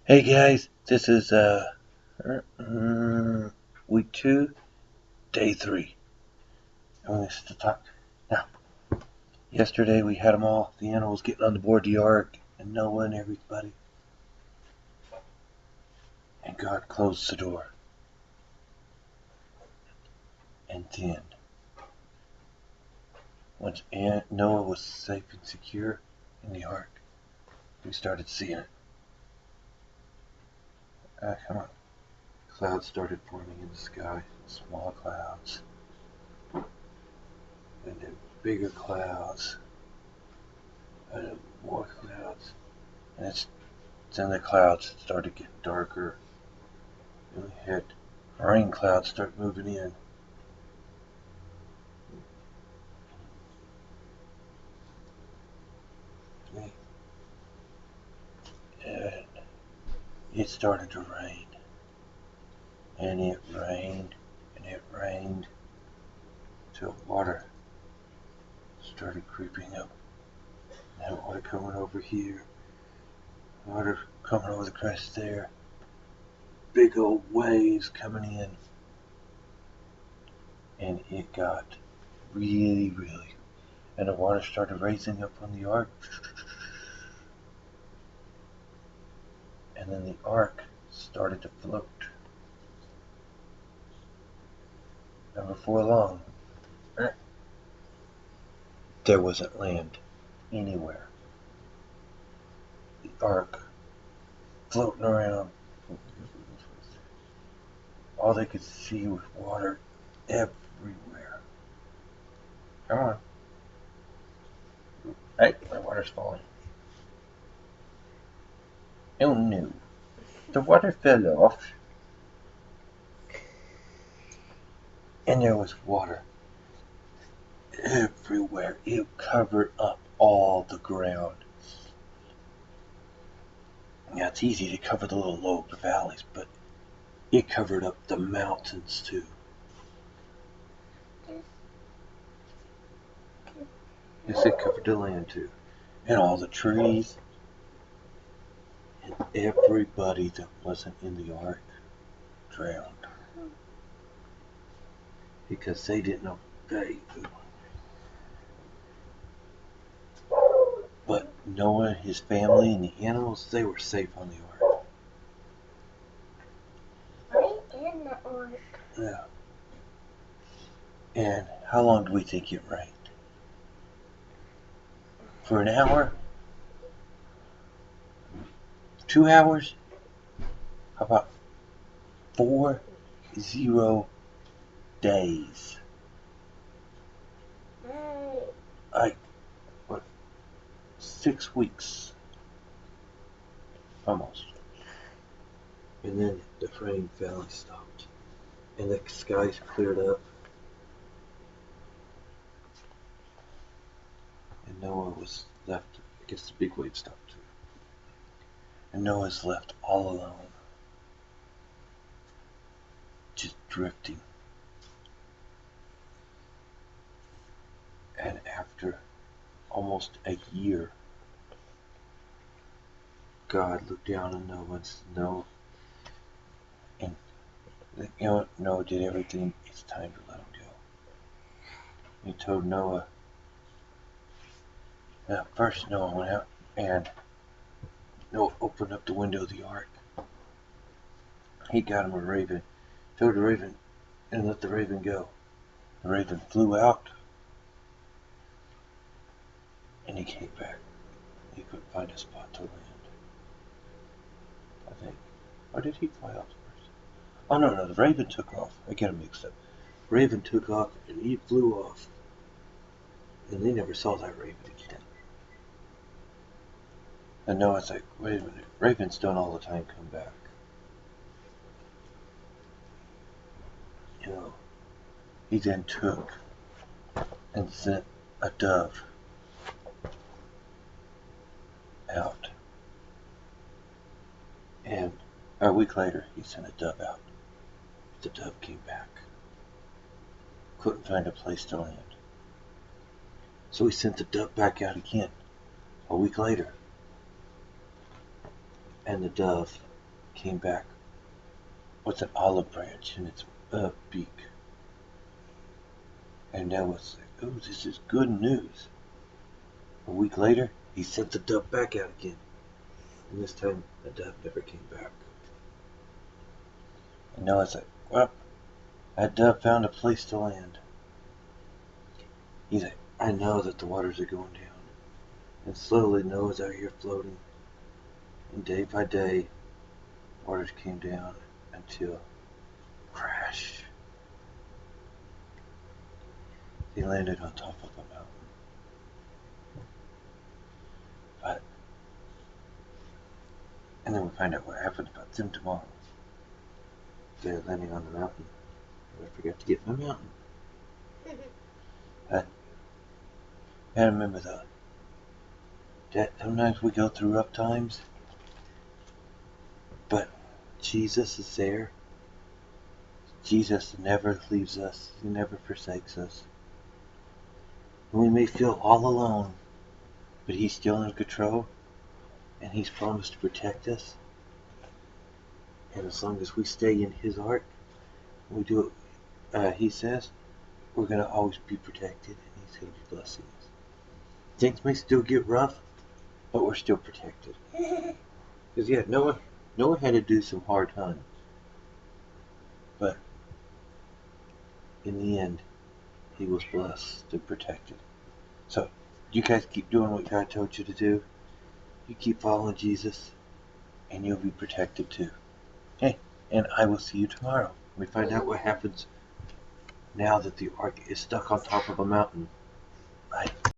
Hey guys, this is week 2, day 3. I'm going to talk now. Yesterday we had them all, the animals getting on the board the ark, and Noah and everybody. And God closed the door. And then, once Noah was safe and secure in the ark, we started seeing it. Come on. Clouds started forming in the sky, small clouds, and then bigger clouds, and then more clouds, and then the clouds started getting darker, and we had rain clouds start moving in. And it started to rain, and it rained, and it rained, till water started creeping up. And water coming over here, water coming over the crest there, big old waves coming in, and it got really, and the water started raising up on the ark, and then the ark started to float. And before long, there wasn't land anywhere. The ark floating around, all they could see was water everywhere. Come on. Hey, my water's falling. Oh no. The water fell off. And there was water everywhere. It covered up all the ground. Yeah, it's easy to cover the little low valleys, but it covered up the mountains too. Yes, it covered the land too. And all the trees. And everybody that wasn't in the ark drowned. Because they didn't obey. But Noah, his family, and the animals, they were safe on the ark. Right in the ark. Yeah. And how long do we think it rained? For an hour? 2 hours? How about 40 days? Right. Like, what? 6 weeks. Almost. And then the rain finally stopped. And the skies cleared up. And Noah was left. I guess the big wave stopped too. And Noah's left all alone. Just drifting. And after almost a year, God looked down on Noah and said, "No." And Noah did everything. It's time to let him go. He told Noah. First, Noah went out and Noah opened up the window of the ark. He got him a raven, told the raven, and let the raven go. The raven flew out, and he came back. He couldn't find a spot to land, I think. Or did he fly off first? Oh, no, the raven took off. I get him mixed up. Raven took off, and he flew off. And they never saw that raven again. And Noah's like, wait a minute, ravens don't all the time come back. He then took and sent a dove out. And a week later, he sent a dove out. The dove came back. Couldn't find a place to land. So he sent the dove back out again a week later. And the dove came back with an olive branch in its beak. And Noah was like, oh, this is good news. A week later, he sent the dove back out again. And this time, the dove never came back. And Noah's like, well, that dove found a place to land. He's like, I know that the waters are going down. And slowly Noah's out here floating. And day by day, waters came down until crash. He landed on top of a mountain. And then we find out what happened about them tomorrow. They're landing on the mountain. I forgot to get my mountain. I remember though, that sometimes we go through rough times, but Jesus is there. Jesus never leaves us. He never forsakes us. And we may feel all alone, but He's still in control, and He's promised to protect us. And as long as we stay in His ark, we do what He says, we're going to always be protected, and He's going to be blessing us. Things may still get rough, but we're still protected. Because yeah, Noah had to do some hard times. But in the end, he was blessed and protected. So, you guys keep doing what God told you to do. You keep following Jesus, and you'll be protected too. Hey, and I will see you tomorrow. We find out what happens now that the ark is stuck on top of a mountain. Bye.